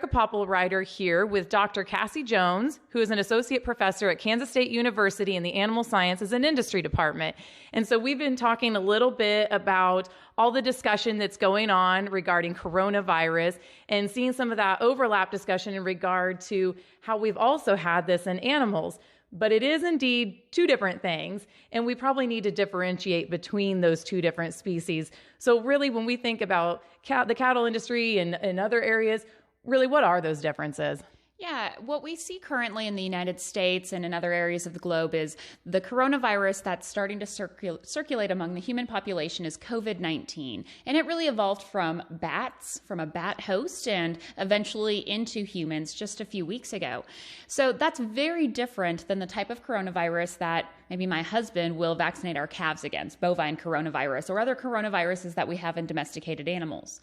Poppelreiter here with Dr. Cassie Jones, who is an associate professor at Kansas State University in the Animal Sciences and Industry Department. And so we've been talking a little bit about all the discussion that's going on regarding coronavirus and seeing some of that overlap discussion in regard to how we've also had this in animals. But it is indeed two different things, and we probably need to differentiate between those two different species. So really, when we think about the cattle industry and other areas, really, what are those differences? Yeah, what we see currently in the United States and in other areas of the globe is the coronavirus that's starting to circulate among the human population is COVID-19. And it really evolved from bats, from a bat host, and eventually into humans just a few weeks ago. So that's very different than the type of coronavirus that maybe my husband will vaccinate our calves against, bovine coronavirus, or other coronaviruses that we have in domesticated animals.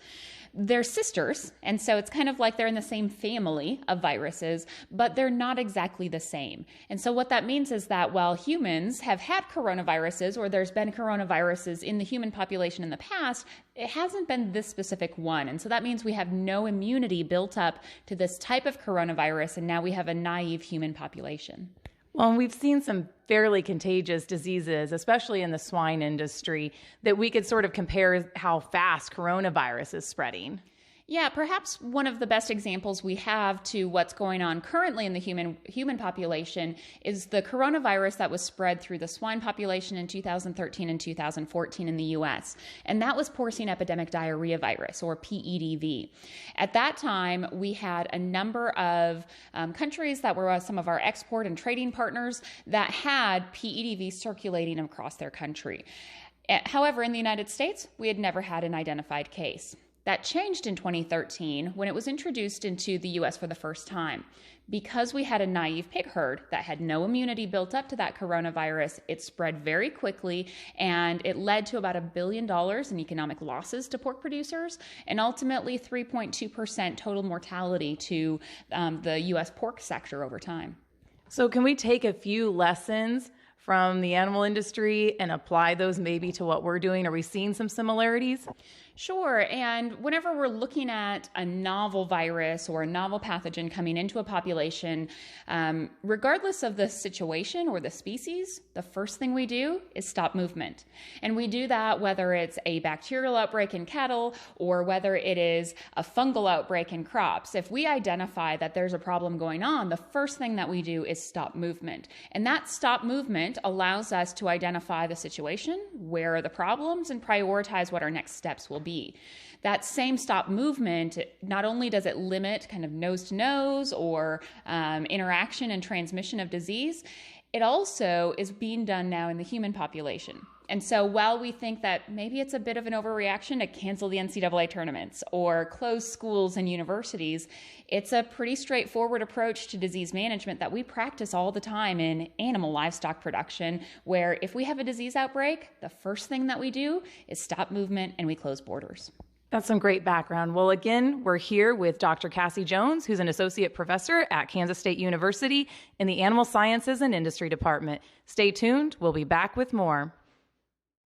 They're sisters, and so it's kind of like they're in the same family of viruses, but they're not exactly the same. And so what that means is that while humans have had coronaviruses, or there's been coronaviruses in the human population in the past, it hasn't been this specific one. And so that means we have no immunity built up to this type of coronavirus, and now we have a naive human population. Well, and we've seen some fairly contagious diseases, especially in the swine industry, that we could sort of compare how fast coronavirus is spreading. Yeah, perhaps one of the best examples we have to what's going on currently in the human population is the coronavirus that was spread through the swine population in 2013 and 2014 in the U.S. And that was porcine epidemic diarrhea virus, or PEDV. At that time, we had a number of countries that were some of our export and trading partners that had PEDV circulating across their country. However, in the United States, we had never had an identified case. That changed in 2013 when it was introduced into the U.S. for the first time. Because we had a naive pig herd that had no immunity built up to that coronavirus, it spread very quickly, and it led to about $1 billion in economic losses to pork producers, and ultimately 3.2% total mortality to the U.S. pork sector over time. So can we take a few lessons from the animal industry and apply those maybe to what we're doing? Are we seeing some similarities? Sure. And whenever we're looking at a novel virus or a novel pathogen coming into a population, regardless of the situation or the species, the first thing we do is stop movement. And we do that whether it's a bacterial outbreak in cattle or whether it is a fungal outbreak in crops. If we identify that there's a problem going on, the first thing that we do is stop movement. And that stop movement allows us to identify the situation, where are the problems, and prioritize what our next steps will be. That same stop movement, not only does it limit kind of nose-to-nose or interaction and transmission of disease, it also is being done now in the human population. And so while we think that maybe it's a bit of an overreaction to cancel the NCAA tournaments or close schools and universities, it's a pretty straightforward approach to disease management that we practice all the time in animal livestock production, where if we have a disease outbreak, the first thing that we do is stop movement and we close borders. That's some great background. Well, again, we're here with Dr. Cassie Jones, who's an associate professor at Kansas State University in the Animal Sciences and Industry Department. Stay tuned. We'll be back with more.